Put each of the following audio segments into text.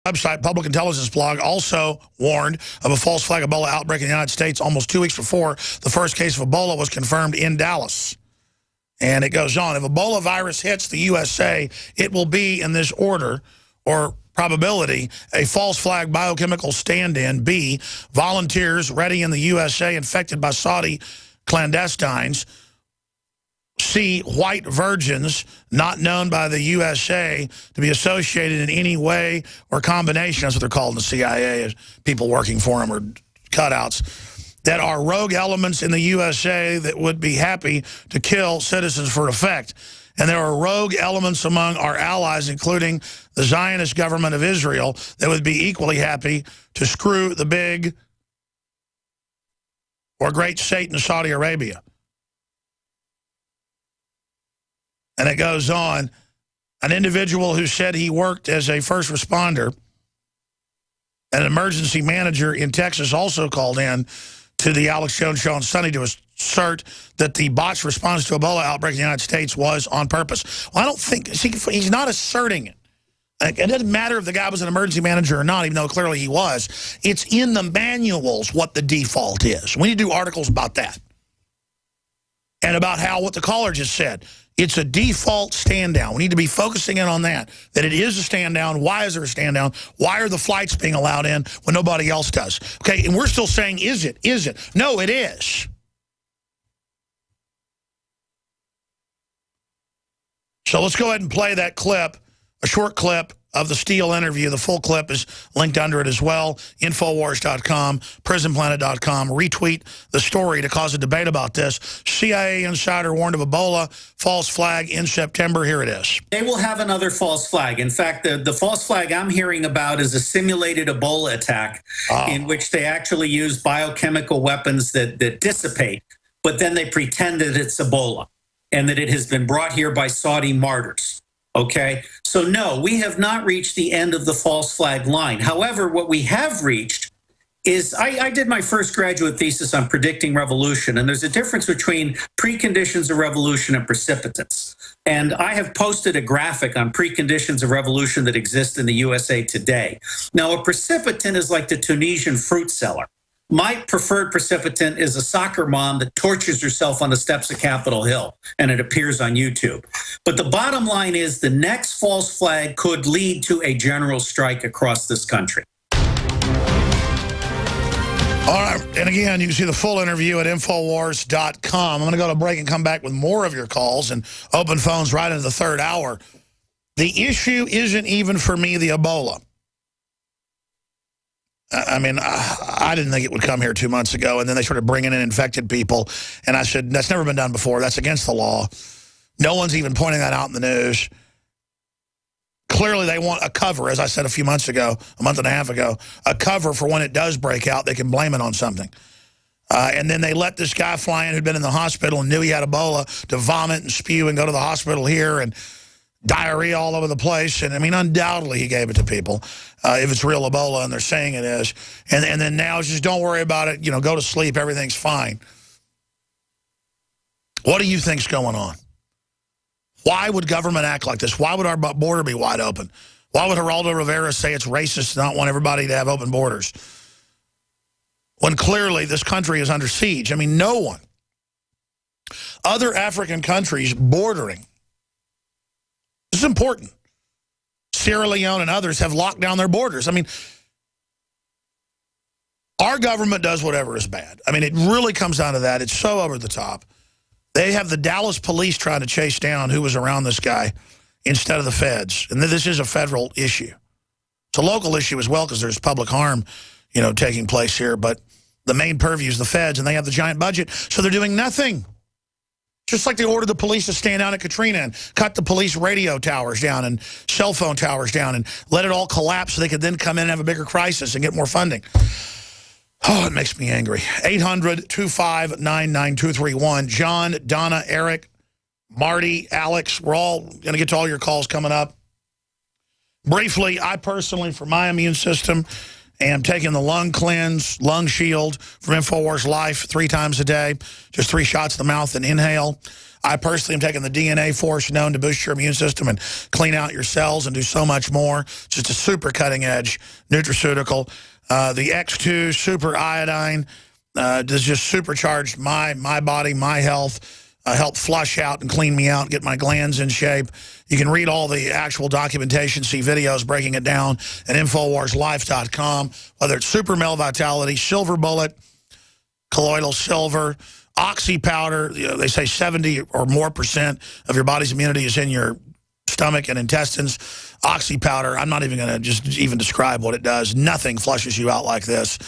Website, Public Intelligence Blog, also warned of a false flag Ebola outbreak in the United States almost 2 weeks before the first case of Ebola was confirmed in Dallas. And it goes on. If Ebola virus hits the USA, it will be in this order or probability: a false flag biochemical stand-in, B, volunteers ready in the USA infected by Saudi clandestines, C, white virgins not known by the USA to be associated in any way or combination, that's what they're called in the CIA, as people working for them or cutouts, that are rogue elements in the USA that would be happy to kill citizens for effect. And there are rogue elements among our allies, including the Zionist government of Israel, that would be equally happy to screw the big or great Satan of Saudi Arabia. And it goes on. An individual who said he worked as a first responder, an emergency manager in Texas, also called in to the Alex Jones Show on Sunday to assert that the botched response to Ebola outbreak in the United States was on purpose. Well, I don't think, he's not asserting it. It doesn't matter if the guy was an emergency manager or not, even though clearly he was. It's in the manuals what the default is. We need to do articles about that. And about how what the caller just said. It's a default stand down. We need to be focusing in on that it is a stand down. Why is there a stand down? Why are the flights being allowed in when nobody else does? Okay, and we're still saying, is it? Is it? No, it is. So let's go ahead and play that clip, a short clip of the Steele interview. The full clip is linked under it as well. Infowars.com, prisonplanet.com. Retweet the story to cause a debate about this. CIA insider warned of Ebola false flag in September. Here it is. They will have another false flag. In fact, the false flag I'm hearing about is a simulated Ebola attack in which they actually use biochemical weapons that dissipate, but then they pretend that it's Ebola and that it has been brought here by Saudi martyrs. Okay, so no, we have not reached the end of the false flag line. However, what we have reached is, I did my first graduate thesis on predicting revolution, and there's a difference between preconditions of revolution and precipitants. And I have posted a graphic on preconditions of revolution that exist in the USA today. Now, a precipitant is like the Tunisian fruit seller. My preferred precipitant is a soccer mom that tortures herself on the steps of Capitol Hill, and it appears on YouTube. But the bottom line is the next false flag could lead to a general strike across this country. All right, and again, you can see the full interview at Infowars.com. I'm going to go to break and come back with more of your calls and open phones right into the third hour. The issue isn't even, for me, the Ebola. I mean, I didn't think it would come here 2 months ago, and then they started bringing in infected people, and I said, that's never been done before. That's against the law. No one's even pointing that out in the news. Clearly, they want a cover, as I said a few months ago, a month and a half ago, a cover for when it does break out, they can blame it on something. And then they let this guy fly in who'd been in the hospital and knew he had Ebola to vomit and spew and go to the hospital here and diarrhea all over the place. And I mean, undoubtedly he gave it to people if it's real Ebola and they're saying it is. And then now it's just don't worry about it. You know, go to sleep. Everything's fine. What do you think's going on? Why would government act like this? Why would our border be wide open? Why would Geraldo Rivera say it's racist to not want everybody to have open borders? When clearly this country is under siege. I mean, no one. Other African countries bordering. This is important. Sierra Leone and others have locked down their borders. I mean, our government does whatever is bad. I mean, it really comes down to that. It's so over the top. They have the Dallas police trying to chase down who was around this guy instead of the feds. And this is a federal issue. It's a local issue as well because there's public harm, you know, taking place here. But the main purview is the feds, and they have the giant budget. So they're doing nothing. Just like they ordered the police to stand down at Katrina and cut the police radio towers down and cell phone towers down and let it all collapse so they could then come in and have a bigger crisis and get more funding. Oh, it makes me angry. 800-259-9231. John, Donna, Eric, Marty, Alex, we're all going to get to all your calls coming up. Briefly, I personally, for my immune system, am taking the Lung Cleanse, Lung Shield from InfoWars Life 3 times a day. Just 3 shots in the mouth and inhale. I personally am taking the DNA Force known to boost your immune system and clean out your cells and do so much more. Just a super cutting-edge nutraceutical. The X2 Super Iodine does just supercharge my body, my health, help flush out and clean me out, get my glands in shape. You can read all the actual documentation, see videos breaking it down at InfoWarsLife.com, whether it's Super Male Vitality, Silver Bullet, Colloidal Silver, Oxy Powder. You know, they say 70 or more % of your body's immunity is in your stomach and intestines. Oxy Powder, I'm not even going to just even describe what it does. Nothing flushes you out like this.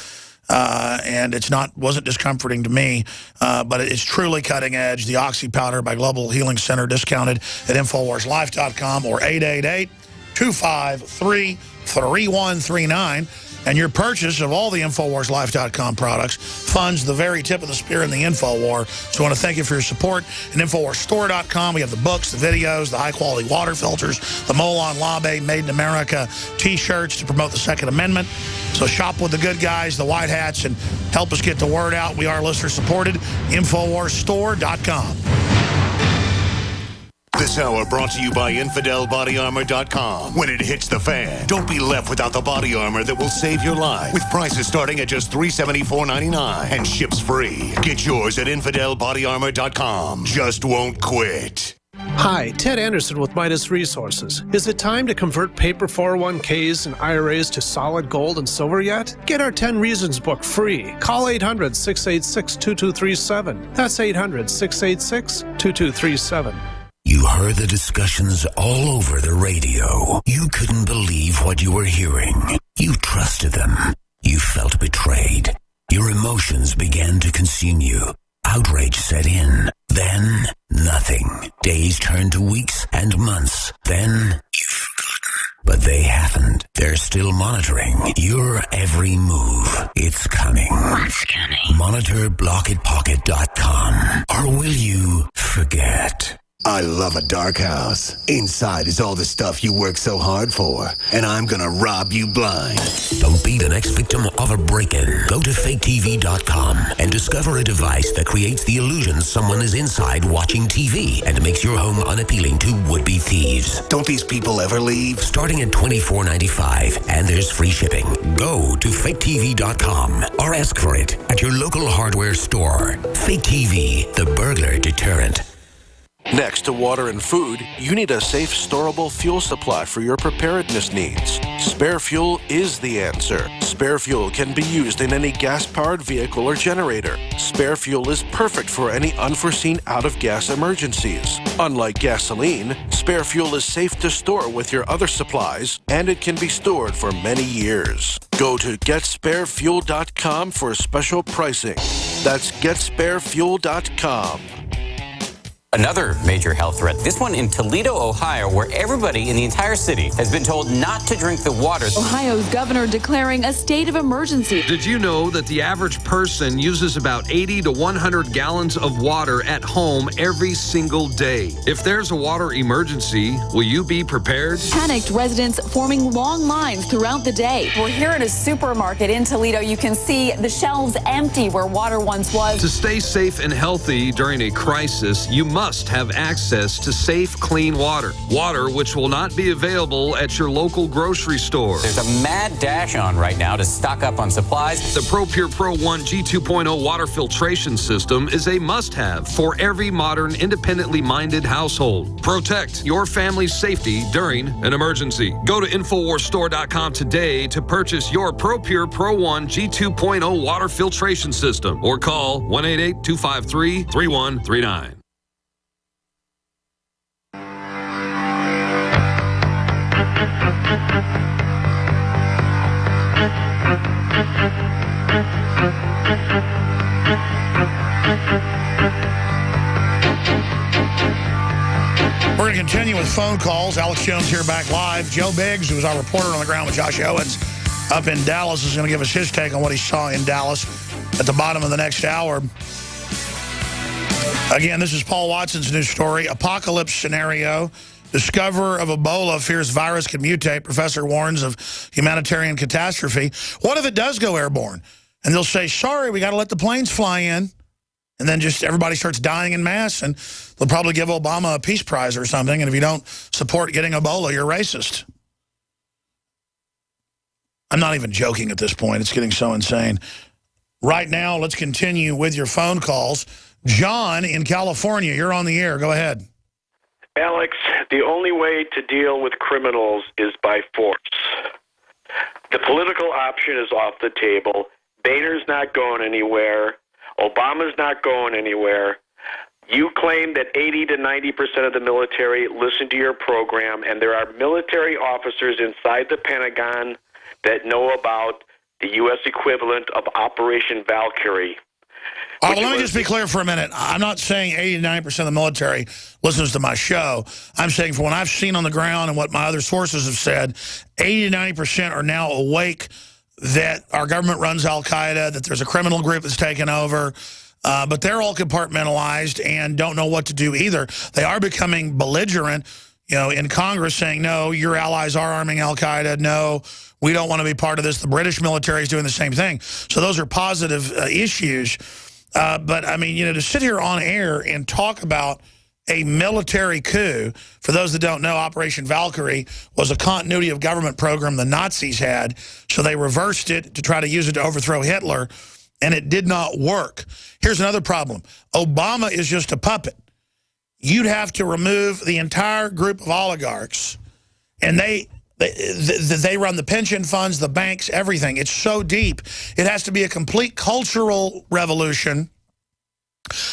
And wasn't discomforting to me, but it's truly cutting edge. The Oxy Powder by Global Healing Center, discounted at InfoWarsLife.com or 888-253-3139. And your purchase of all the InfoWarsLife.com products funds the very tip of the spear in the InfoWar. So I want to thank you for your support. At InfoWarsStore.com, we have the books, the videos, the high-quality water filters, the Molon Labe Made in America T-shirts to promote the Second Amendment. So shop with the good guys, the white hats, and help us get the word out. We are listener-supported. InfoWarsStore.com. This hour brought to you by InfidelBodyArmor.com. When it hits the fan, don't be left without the body armor that will save your life. With prices starting at just $374.99 and ships free. Get yours at InfidelBodyArmor.com. Just won't quit. Hi, Ted Anderson with Midas Resources. Is it time to convert paper 401ks and IRAs to solid gold and silver yet? Get our 10 Reasons book free. Call 800-686-2237. That's 800-686-2237. You heard the discussions all over the radio. You couldn't believe what you were hearing. You trusted them. You felt betrayed. Your emotions began to consume you. Outrage set in. Then, nothing. Days turned to weeks and months. Then, you've forgotten. But they haven't. They're still monitoring your every move. It's coming. What's coming? Monitor BlockitPocket.com. Or will you forget? I love a dark house. Inside is all the stuff you work so hard for, and I'm gonna rob you blind. Don't be the next victim of a break-in. Go to FakeTV.com and discover a device that creates the illusion someone is inside watching TV and makes your home unappealing to would-be thieves. Don't these people ever leave? Starting at $24.95, and there's free shipping. Go to FakeTV.com or ask for it at your local hardware store. Fake TV, the burglar deterrent. Next to water and food, you need a safe, storable fuel supply for your preparedness needs. Spare Fuel is the answer. Spare Fuel can be used in any gas-powered vehicle or generator. Spare Fuel is perfect for any unforeseen out-of-gas emergencies. Unlike gasoline, Spare Fuel is safe to store with your other supplies, and it can be stored for many years. Go to GetSpareFuel.com for special pricing. That's GetSpareFuel.com. Another major health threat, this one in Toledo, Ohio, where everybody in the entire city has been told not to drink the water. Ohio's governor declaring a state of emergency. Did you know that the average person uses about 80 to 100 gallons of water at home every single day? If there's a water emergency, will you be prepared? Panicked residents forming long lines throughout the day. We're here at a supermarket in Toledo. You can see the shelves empty where water once was. To stay safe and healthy during a crisis, you must have access to safe, clean water. Water which will not be available at your local grocery store. There's a mad dash on right now to stock up on supplies. The ProPure Pro 1 G2.0 water filtration system is a must-have for every modern, independently minded household. Protect your family's safety during an emergency. Go to InfoWarsStore.com today to purchase your ProPure Pro 1 G2.0 water filtration system or call 1-888-253-3139. We're going to continue with phone calls. Alex Jones here back live. Joe Biggs, who was our reporter on the ground with Josh Owens up in Dallas, is going to give us his take on what he saw in Dallas at the bottom of the next hour. Again, this is Paul Watson's new story, Apocalypse Scenario. Discoverer of Ebola fears virus could mutate. Professor warns of humanitarian catastrophe. What if it does go airborne? And they'll say, sorry, we got to let the planes fly in. and then just everybody starts dying en masse, and they'll probably give Obama a peace prize or something, and if you don't support getting Ebola, you're racist. I'm not even joking at this point. It's getting so insane. Right now, let's continue with your phone calls. John in California, you're on the air. Go ahead. Alex, the only way to deal with criminals is by force. The political option is off the table. Boehner's not going anywhere. Obama's not going anywhere. You claim that 80 to 90% of the military listen to your program, and there are military officers inside the Pentagon that know about the U.S. equivalent of Operation Valkyrie. Let me just be clear for a minute. I'm not saying 80 to 90% of the military listens to my show. I'm saying from what I've seen on the ground and what my other sources have said, 80 to 90% are now awake that our government runs al-Qaeda, that there's a criminal group that's taken over, but they're all compartmentalized and don't know what to do either. They are becoming belligerent, you know, in Congress saying, no, your allies are arming al-Qaeda. No, we don't want to be part of this. The British military is doing the same thing. So those are positive issues. But, I mean, you know, to sit here on air and talk about a military coup, for those that don't know, Operation Valkyrie was a continuity of government program the Nazis had. So they reversed it to try to use it to overthrow Hitler, and it did not work. Here's another problem. Obama is just a puppet. You'd have to remove the entire group of oligarchs, and they run the pension funds, the banks, everything. It's so deep. It has to be a complete cultural revolution,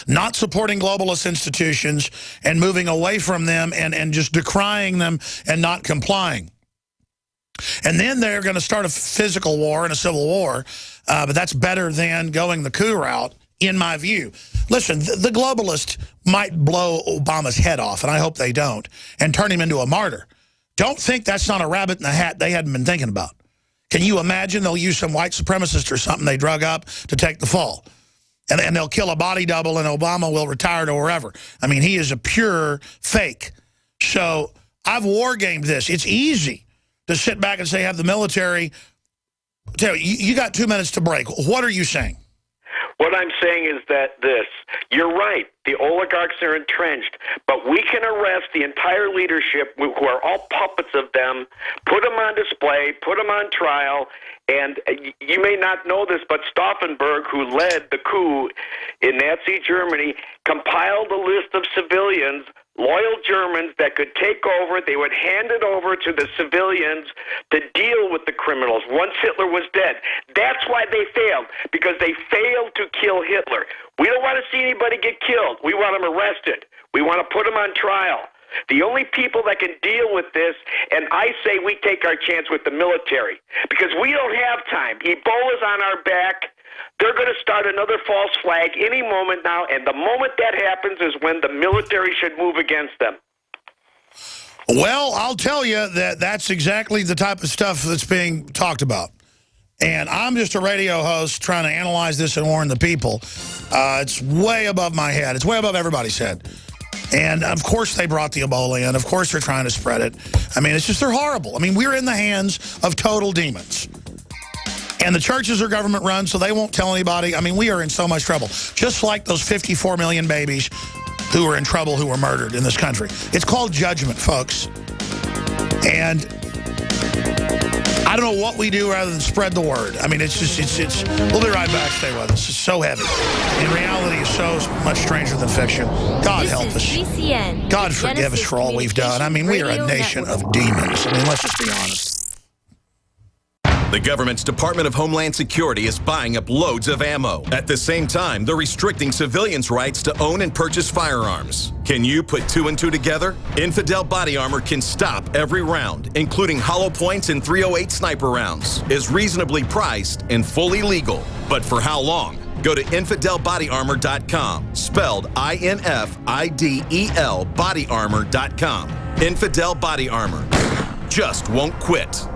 not supporting globalist institutions and moving away from them and just decrying them and not complying. And then they're going to start a physical war and a civil war, but that's better than going the coup route, in my view. Listen, the globalists might blow Obama's head off, and I hope they don't, and turn him into a martyr. Don't think that's not a rabbit in the hat they hadn't been thinking about. Can you imagine they'll use some white supremacist or something they drug up to take the fall? And they'll kill a body double and Obama will retire to wherever. I mean, he is a pure fake. So I've war-gamed this. It's easy to sit back and say, have the military. Tell you got 2 minutes to break. What are you saying? What I'm saying is that you're right, the oligarchs are entrenched, but we can arrest the entire leadership who are all puppets of them, put them on display, put them on trial, and you may not know this, but Stauffenberg, who led the coup in Nazi Germany, compiled a list of civilians, loyal Germans that could take over. They would hand it over to the civilians to deal with the criminals once Hitler was dead. That's why they failed, because they failed to kill Hitler. We don't want to see anybody get killed. We want them arrested. We want to put them on trial. The only people that can deal with this, and I say we take our chance with the military, because we don't have time. Ebola's on our back. They're going to start another false flag any moment now, and the moment that happens is when the military should move against them. Well, I'll tell you that that's exactly the type of stuff that's being talked about. And I'm just a radio host trying to analyze this and warn the people. It's way above my head. It's way above everybody's head. And, of course, they brought the Ebola in. Of course they're trying to spread it. I mean, it's just, they're horrible. I mean, we're in the hands of total demons. And the churches are government run, so they won't tell anybody. I mean, we are in so much trouble. Just like those 54 million babies who are in trouble, who were murdered in this country. It's called judgment, folks. And I don't know what we do rather than spread the word. I mean, it's we'll be right back. Stay with us. It's so heavy. And reality is so much stranger than fiction. God help us. GCN, God forgive us for all we've done. I mean, we are a nation of demons. I mean, let's just be honest. The government's Department of Homeland Security is buying up loads of ammo. At the same time, they're restricting civilians' rights to own and purchase firearms. Can you put two and two together? Infidel Body Armor can stop every round, including hollow points and .308 sniper rounds, is reasonably priced and fully legal. But for how long? Go to InfidelBodyArmor.com, spelled INFIDEL bodyarmor.com. Infidel Body Armor. Just won't quit.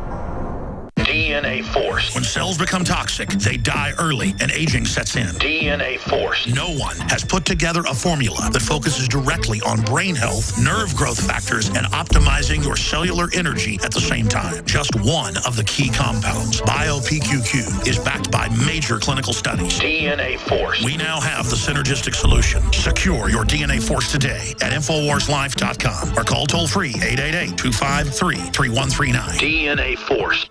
DNA Force. When cells become toxic, they die early and aging sets in. DNA Force. No one has put together a formula that focuses directly on brain health, nerve growth factors, and optimizing your cellular energy at the same time. Just one of the key compounds, BioPQQ, is backed by major clinical studies. DNA Force. We now have the synergistic solution. Secure your DNA Force today at InfoWarsLife.com or call toll-free 888-253-3139. DNA Force.